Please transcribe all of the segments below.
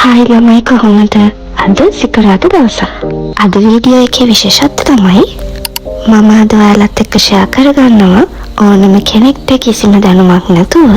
Hi ළමයි කොහොමද? අද සිකුරාදා දවසක්. අද වීඩියෝ එකේ විශේෂත්වය තමයි මම අද ඔයාලත් එක්ක ෂෙයා කරගන්නවා ඕනම කෙනෙක්ට කිසිම දැනුමක් නැතුව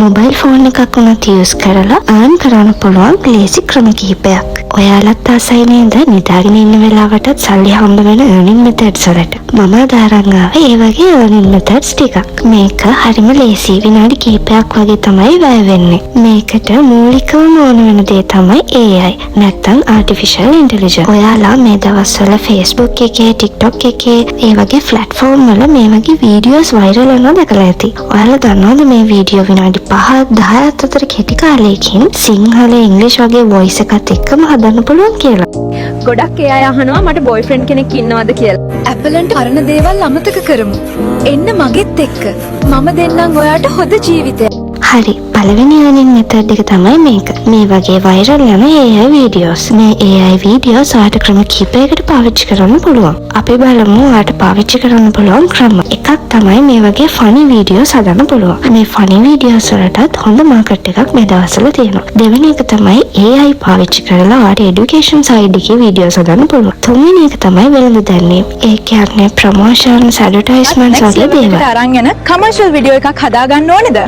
මොබයිල් ෆෝන් එකක් උනත් යූස් කරලා earn කරන්න පුළුවන් ලේසි ක්‍රම කිහිපයක්. ඔයාලත් ආසයි නේද නිදාගෙන ඉන්න වෙලාවටත් සල්ලි හම්බ වෙන earning methods වලට? මම අද අරන් ආවේ ඒ වගේ earning methods ටිකක්. මේක හරිම ලේසි, විනාඩි කිහිපයක් වගේ තමයි වැය වෙන්නේ. මේකට මූලිකවම ඕන වෙන දේ තමයි AI නැත්නම් artificial intelligence. ඔයාලා මේ දවස්වල Facebook එකේ, TikTok එකේ ඒ වගේ platform වල මේ වගේ videos viral වෙනවා දැකලා ඇති. ඔයාලා දන්නවද මේ වීඩියෝ විනාඩි 5-10ක් අතර කෙටි කාලයකින් සිංහල ඉංග්‍රීසි වගේ voice එකත් එක්කම හදන්න පුළුවන් කියලා. ගොඩක් ඒ අය අහනවා මට බොයිෆ්‍රෙන්ඩ් කෙනෙක් ඉන්නවද කියලා. ඇපලන්ට පරණ දේවල් අමතක කරමු. එන්න මගෙත් එක්ක. මම දෙන්නම් ඔයාට හොඳ ජීවිතයක්. හරි, පළවෙනි earning method එක තමයි මේක. මේ වගේ viral යන AI videos. මේ AI videos ඔයාට ක්‍රම කිහිපයකට පාවිච්චි කරන්න පුළුවන්. අපි බලමු ඔයාට පාවිච්චි කරන්න පුළුවන් ක්‍රම. එකක් තමයි මේ වගේ funny videos හදන්න පුළුවන්. මේ funny videos වලටත් හොඳ market එකක් මේ දවස්වල තියෙනවා. දෙවෙනි එක තමයි AI පාවිච්චි කරලා ඔයාට education side එකේ videos හදන්න පුළුවන්. තුන්වෙනි එක තමයි වෙළඳ දැන්වීම. ඒ කියන්නේ promotions, advertisements වගේ දේවල්. අරන් යන commercial video එකක් හදා ගන්න ඕනේද?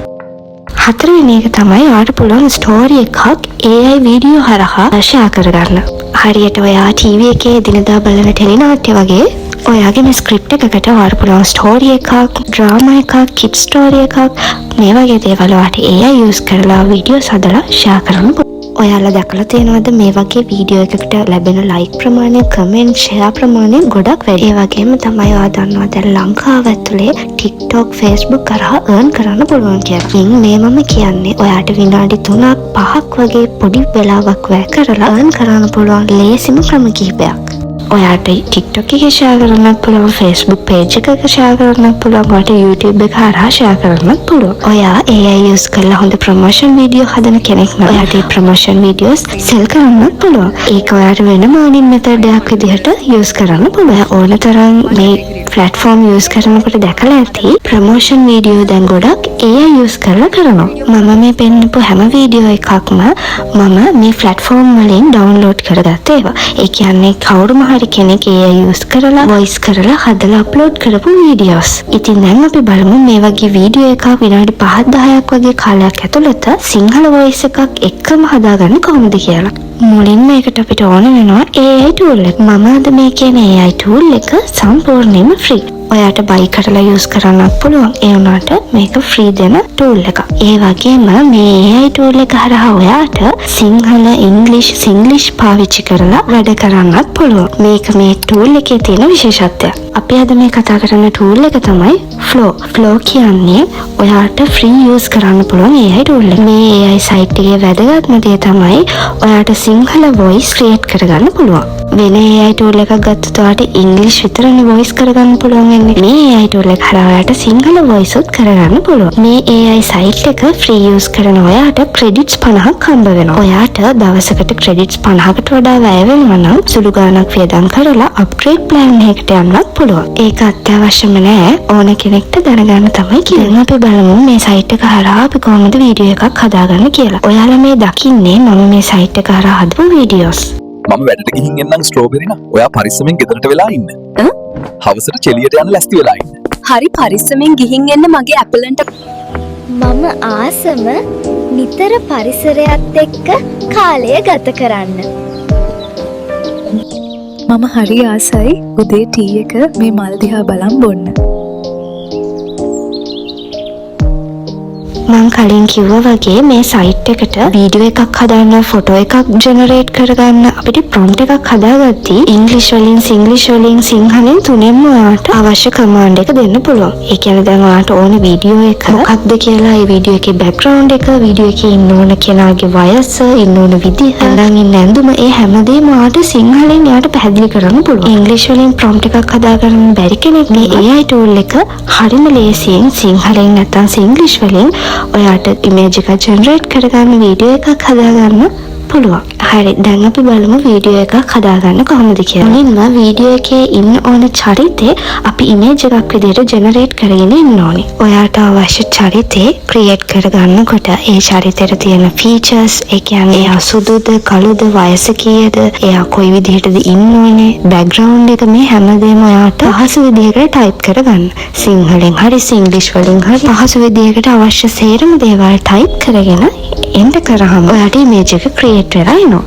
හතරවෙනි එක තමයි ඔයාට පුළුවන් ස්ටෝරි එකක් AI වීඩියෝ හරහා ෂෙයා කරගන්න. හරියට ඔයා TV එකේ දිනදා බලන ටෙලි නාට්‍ය වගේ ඔයාගේ මේ ස්ක්‍රිප්ට් එකකට ඔයාට පුළුවන් ස්ටෝරි එකක්, ඩ්‍රාමා එකක්, කිඩ් ස්ටෝරි එකක් මේ වගේ දේවල් ඔයාට AI යූස් කරලා වීඩියෝස් හදලා ෂෙයා කරන්න පුළුවන්. ඔයාලා දැකලා තියෙනවද මේ වගේ වීඩියෝ එකකට ලැබෙන ලයික් ප්‍රමාණය, කමෙන්ට්, ෂෙයා ප්‍රමාණය ගොඩක් වැඩි. ඒ වගේම තමයි ඔයා දන්නවා දැන් ලංකාව ඇතුලේ TikTok, Facebook කරා earn කරන්න පුළුවන් කියලා. මේ මම කියන්නේ ඔයාට විනාඩි 3-5ක් වගේ පොඩි වෙලාවක් වැය කරලා earn කරන්න පුළුවන් ලේසිම ක්‍රම කිහිපයක්. ඔයාට TikTok එකේ ෂෙයා කරන්නත් පුළුවන්, Facebook page එකක ෂෙයා කරන්නත් පුළුවන්, ඔයාට YouTube එක හරහා ෂෙයා කරන්නත් පුළුවන්. ඔයා AI use කරලා හොඳ promotion video හදන කෙනෙක් නම් ඔයාට මේ promotion videos sell කරන්නත් පුළුවන්. ඒක ඔයාට වෙනම earning method එකක් විදිහට use කරන්න පුළුවන්. ඕනතරම් මේ platform use කරනකොට දැකලා ඇති promotion video දැන් ගොඩක් AI use කරලා කරනවා. මම මේ පෙන්නපු හැම වීඩියෝ එකක්ම මම මේ platform වලින් download කරගත්ත ඒවා. ඒ කියන්නේ කවුරුම හරි කෙනෙක් AI use කරලා voice කරලා හදලා upload කරපු videos. ඉතින් දැන් අපි බලමු මේ වගේ වීඩියෝ එකක් විනාඩි 5-10ක් වගේ කාලයක් ඇතුළත සිංහල voice එකක් එක්කම හදාගන්නේ කොහොමද කියලා. මුලින්ම ඒකට අපිට ඕන වෙනවා AI tool එක. මම අද මේ කියන AI tool එක සම්පූර්ණයෙන්ම free. ඔයාට buy කරලා use කරන්නත් පුළුවන්. ඒ වුණාට මේක free දෙන tool එකක්. ඒ වගේම මේ AI tool එක හරහා ඔයාට සිංහල, ඉංග්‍රීසි, සිංග්ලිෂ් පාවිච්චි කරලා වැඩ කරන්නත් පුළුවන්. මේක මේ tool එකේ තියෙන විශේෂත්වය. අපි අද මේ කතා කරන tool එක තමයි Flow. Flow කියන්නේ ඔයාට free use කරන්න පුළුවන් AI tool එක. මේ AI site එකේ වැදගත්ම දේ තමයි ඔයාට සිංහල voice create කරගන්න පුළුවන්. වෙන AI tool එකක් ගත්තොත් ඔයාට ඉංග්‍රීසි විතරනේ voice කරගන්න පුළුවන් වෙන්නේ. මේ AI tool එක හරහා ඔයාට සිංහල voice උත් කරගන්න පුළුවන්. මේ AI site එක free use කරන ඔයාට credits 50ක් හම්බ වෙනවා. ඔයාට දවසකට credits 50කට වඩා වැය වෙනවා නම් සුළු ගාණක් වියදම් කරලා upgrade plan එකකට යන්නත් පුළුවන්. ඒක අත්‍යවශ්‍යම නෑ, ඕන කෙනෙක්ට දැනගන්න තමයි කියන්නේ. අපි බලමු මේ site එක හරහා අපි කොහොමද වීඩියෝ එකක් හදාගන්න කියලා. ඔයාලා මේ දකින්නේ මම මේ site එක හරහා හදපු videos. මම වැඩට ගිහින් එන්නම් ස්ට්‍රෝබෙරි නා. ඔයා පරිස්සමෙන් ගෙදරට වෙලා ඉන්න. හවසටచెලියට යන්න ලැස්ති වෙලා ඉන්න. හරි, පරිස්සමෙන් ගිහින් එන්න මගේ ඇපලන්ට. මම ආසම නිතර පරිසරයත් එක්ක කාලය ගත කරන්න. මම හරි ආසයි උදේ ටී එක මේ මල් දිහා බලන් බොන්න. මං කලින් කිව්වා වගේ මේ සයිට් එකට වීඩියෝ එකක් හදන්න, ෆොටෝ එකක් ජෙනරේට් කරගන්න අපිට ප්‍රොම්ප්ට් එකක් හදාගත්තී ඉංග්‍රීසි වලින්, සිංග්ලිෂ් වලින්, සිංහලෙන් තුනෙන්ම ඔයාට අවශ්‍ය කමාන්ඩ් එක දෙන්න පුළුවන්. ඒ කියන්නේ දැන් ඔයාට ඕන වීඩියෝ එක මොකක්ද කියලා, ඒ වීඩියෝ එකේ බෑග්ග්‍රවුන්ඩ් එක, වීඩියෝ එකේ ඉන්න ඕන කෙනාගේ වයස, ඉන්න ඕන විදිහ, දැන් ඉන්න ඇඳුම, ඒ හැමදේම ඔයාට සිංහලෙන් එයාට පැහැදිලි කරන්න පුළුවන්. ඉංග්‍රීසි වලින් ප්‍රොම්ප්ට් එකක් හදාගන්න බැරි කෙනෙක් මේ AI tool එක හරිම ලේසියෙන් සිංහලෙන් නැත්නම් සිංග්ලිෂ් වලින් ඔයාට ඉමේජ් එකක් ජෙනරේට් කරගන්න, වීඩියෝ එකක් හදාගන්න පුළුවන්. හරි දැන් අපි බලමු වීඩියෝ එකක් හදාගන්න කොහොමද කියලා. මුලින්ම වීඩියෝ එකේ ඉන්න ඕන චරිතේ අපි ඉමේජ් එකක් විදිහට ජෙනරේට් කරගෙන ඉන්න ඕනේ. ඔයාට අවශ්‍ය චරිතේ ක්‍රියේට් කරගන්නකොට ඒ චරිතෙට තියෙන ෆීචර්ස්, ඒ කියන්නේ එයා සුදුද, කළුද, වයස කීයද, එයා කොයි විදිහටද ඉන්න ඕනේ, බෑග්ග්‍රවුන්ඩ් එක මේ හැමදේම ඔයාට පහසු විදිහකට ටයිප් කරගන්න. සිංහලෙන් හරි ඉංග්‍රීසි වලින් හරි පහසු විදිහකට අවශ්‍ය සේරම දේවල් ටයිප් කරගෙන එන්ටර් කරාම ඔයාට ඉමේජ් එක ක්‍රියේට් වෙලා එනවා.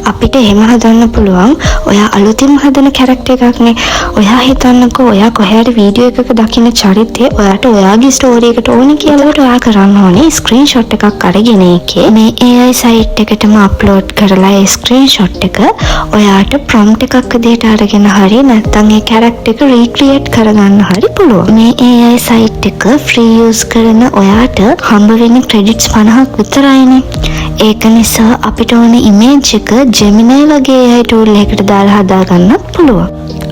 අපිට එහෙම හදන්න පුළුවන්. ඔයා අලුතින්ම හදන කැරක්ටර් එකක්නේ. ඔයා හිතන්නකෝ ඔයා කොහේ හරි වීඩියෝ එකක දකින්න චරිතය ඔයාට ඔයාගේ ස්ටෝරි එකට ඕනේ කියලා ඔයා කරන්න ඕනේ ස්ක්‍රීන්ෂොට් එකක් අරගෙන ඒකේ මේ AI සයිට් එකටම අප්ලෝඩ් කරලා ඒ ස්ක්‍රීන්ෂොට් එක ඔයාට ප්‍රොම්ප්ට් එකක් විදිහට අරගෙන හරි නැත්නම් ඒ කැරක්ටර් එක රීක්‍රියේට් කරගන්න හරි පුළුවන්. මේ AI සයිට් එක ෆ්‍රී යූස් කරන ඔයාට හම්බ වෙන ක්‍රෙඩිට්ස් 50ක් විතරයිනේ. ඒක නිසා අපිට ඕන ඉමේජ් එක Gemini වගේ AI tool එකකට දාලා හදාගන්න පුළුවන්.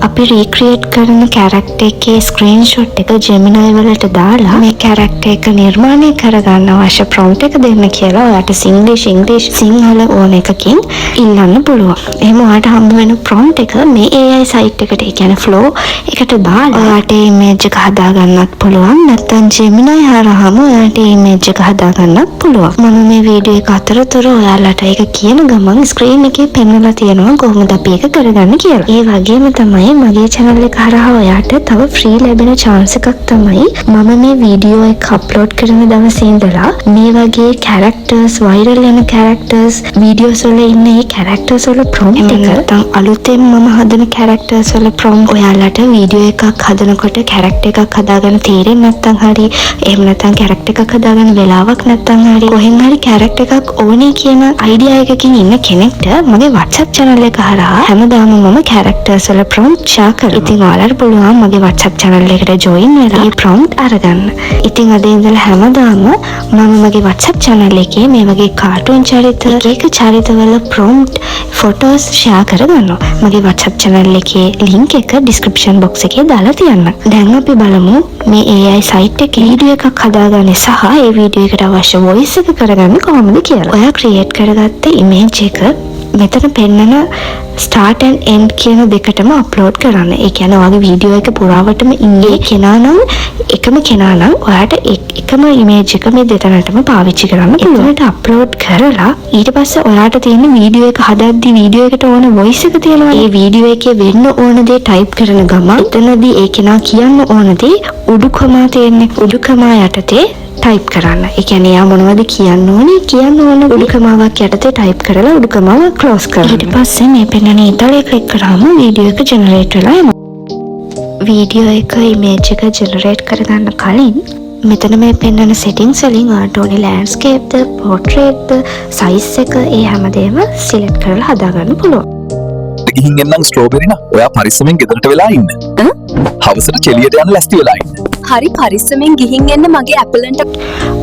අපි රීක්‍රියේට් කරන කැරක්ටර් එකේ ස්ක්‍රීන්ෂොට් එක Gemini වලට දාලා මේ කැරක්ටර් එක නිර්මාණය කරගන්න අවශ්‍ය ප්‍රොම්ප්ට් එක දෙන්න කියලා ඔයාට ඉංග්‍රීසි සිංහල ඕන එකකින් ඉල්ලන්න පුළුවන්. එහෙනම් ඔයාට හම්බ වෙන ප්‍රොම්ප්ට් එක මේ AI සයිට් එකට, ඒ කියන්නේ Flow එකට දාලා ඔයාට ඉමේජ් එක හදාගන්නත් පුළුවන්. නැත්නම් Gemini හරහාම ඔයාට ඉමේජ් එක හදාගන්නත් පුළුවන්. මම මේ වීඩියෝ එක අතරතුර ඔයාලට ඒක කියන ගමන් ස්ක්‍රීන් එකේ පෙන්වලා තියෙනවා කොහොමද අපි ඒක කරගන්න කියලා. ඒ වගේම තමයි මගේ channel එක හරහා ඔයාට තව ෆ්‍රී ලැබෙන chance එකක් තමයි මම මේ වීඩියෝ එක අප්ලෝඩ් කරන දවසේ ඉඳලා මේ වගේ characters, viral වෙන characters, videos වල ඉන්න මේ characters වල prompt එක නැත්නම් අලුතෙන් මම හදන characters වල prompt ඔයාලට වීඩියෝ එකක් හදනකොට character එකක් හදාගන්න තීරෙන්නේ නැත්නම් හරි, එහෙම නැත්නම් character එකක් හදාගන්න වෙලාවක් නැත්නම් හරි, කොහෙන් හරි character එකක් ඕනේ කියන idea එකකින් ඉන්න කෙනෙක්ට මගේ WhatsApp channel එක හරහා හැමදාම මම characters වල prompt ෂෙයා කරනවා. ඉතින් ඔයාලට පුළුවන් මගේ WhatsApp channel එකට join වෙලා මේ prompt අරගන්න. ඉතින් අද ඉඳලා හැමදාම මම මගේ WhatsApp channel එකේ මේ වගේ cartoon චරිත, එක චරිතවල prompt photos ෂෙයා කරගන්නවා. මගේ WhatsApp channel එකේ link එක description box එකේ දාලා තියන්න. දැන් අපි බලමු මේ AI site එකේ වීඩියෝ එකක් හදාගන්න සහ ඒ වීඩියෝ එකට අවශ්‍ය voice එක කරගන්න කොහොමද කියලා. ඔයා create කරගත්ත image එක මෙතන පෙන්නන start and end කියන දෙකටම අප්ලෝඩ් කරන්න. ඒ කියන්නේ ඔයාගේ වීඩියෝ එක පුරාවටම ඉන්නේ කෙනා නම් එකම කෙනා නම් ඔයාට එකම ඉමේජ් එක මේ දෙතනටම පාවිච්චි කරන්න පුළුවන්. ඒකට අප්ලෝඩ් කරලා ඊට පස්සේ ඔයාට තියෙන වීඩියෝ එක හදද්දි වීඩියෝ එකට ඕන වොයිස් එක තියෙනවා. ඒ වීඩියෝ එකේ වෙන්න ඕන දේ ටයිප් කරන ගමන් එතනදී ඒ කෙනා කියන්න ඕන දේ උඩුකමා තියෙන්නේ. උඩුකමා යටතේ ටයිප් කරන්න. ඒ කියන්නේ යා මොනවද කියන්න ඕන උඩුකමාවක් යටතේ ටයිප් කරලා උඩුකමාව ක්ලෝස් කරන්න. ඊට පස්සේ මේ පෙන්නන ඉතාලේ ක්ලික් කරාම වීඩියෝ එක ජෙනරේට් වෙලා එනවා. වීඩියෝ එක ඉමේජ් එක ජෙනරේට් කරගන්න කලින් මෙතන මේ පෙන්නන settings වලින් ඔයාට ඕනේ landscape ද, portrait ද, size එක ඒ හැමදේම select කරලා හදාගන්න පුළුවන්. ගිහින් එන්නම් ස්ට්‍රෝබෙරි නා. ඔයා පරිස්සමෙන් ගෙදරට වෙලා ඉන්න. හවසටచెලියට යන්න ලැස්ති වෙලා ඉන්න. හරි පරිස්සමෙන් ගිහින් එන්න මගේ ඇපලන්ට.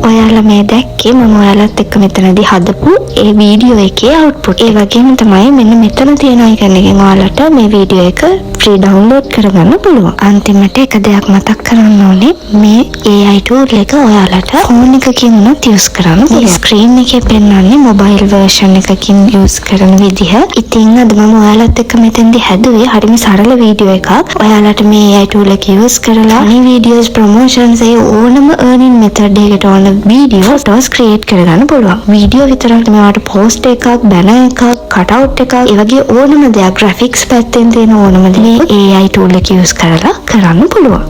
ඔයාලා මේ දැක්කේ මම ඔයාලත් එක්ක මෙතනදී හදපු ඒ වීඩියෝ එකේ output. ඒ වගේම තමයි මෙන්න මෙතන තියෙන icon එකෙන් ඔයාලට මේ වීඩියෝ එක free download කරගන්න පුළුවන්. අන්තිමට එක දෙයක් මතක් කරන්න ඕනේ මේ AI tool එක ඔයාලට phone එකකින් උනත් use කරන්න පුළුවන්. screen එකේ පෙන්වන්නේ mobile version එකකින් use කරන විදිහ. ඉතින් අද මම ඔයාලත් එක්ක මෙතෙන්දී හැදුවේ හරිම සරල වීඩියෝ එකක්. ඔයාලට මේ AI tool එක use කරලා මේ videos promotions ඒ ඕනම earning method එකකට ඕන video photos create කරගන්න පුළුවන්. වීඩියෝ විතරක් නෙමෙයි ඔයාලට post එකක්, banner එකක්, cutout එකක්, ඒ වගේ ඕනම දෙයක් graphics පැත්තෙන් තියෙන ඕනම දේ AI tool එක use කරලා කරන්න පුළුවන්.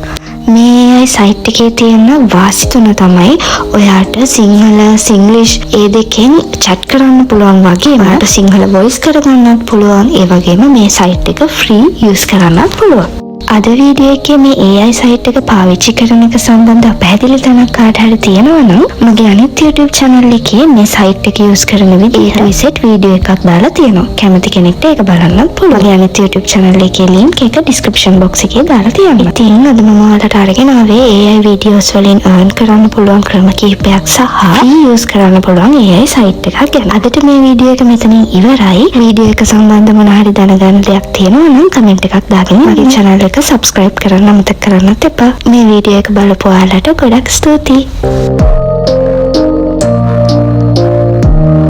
මේ AI site එකේ තියෙන වාසි තුන තමයි ඔයාට සිංහල, ඉංග්‍රීසි ඒ දෙකෙන් chat කරන්න පුළුවන් වගේම ඔයාට සිංහල voice කරගන්නත් පුළුවන්. ඒ වගේම මේ site එක free use කරන්නත් පුළුවන්. අද වීඩියෝ එකේ මේ AI site එක පාවිච්චි කරන එක සම්බන්ධ පැහැදිලි තැනක් කාට හරි තියෙනවා නම් මගේ අනිත් YouTube channel එකේ මේ site එක use කරන විදිහට reset වීඩියෝ එකක් දාලා තියෙනවා. කැමති කෙනෙක්ට ඒක බලන්නත් පුළුවන්. මගේ අනිත් YouTube channel එකේ link එක description box එකේ දාලා තියෙනවා. ඉතින් අද මම ඔයාලට අරගෙන ආවේ AI videos වලින් earn කරන්න පුළුවන් ක්‍රම කිහිපයක් සහ free use කරන්න පුළුවන් AI site එකක් ගැන. අදට මේ වීඩියෝ එක මෙතනින් ඉවරයි. වීඩියෝ එක සම්බන්ධ මොන හරි දැනගන්න දෙයක් තියෙනවා නම් comment එකක් දාගෙන මගේ channel එක subscribe කරන්න අමතක කරන්නත් එපා. මේ වීඩියෝ එක බලපු ඔයාලට ගොඩක් ස්තුතියි.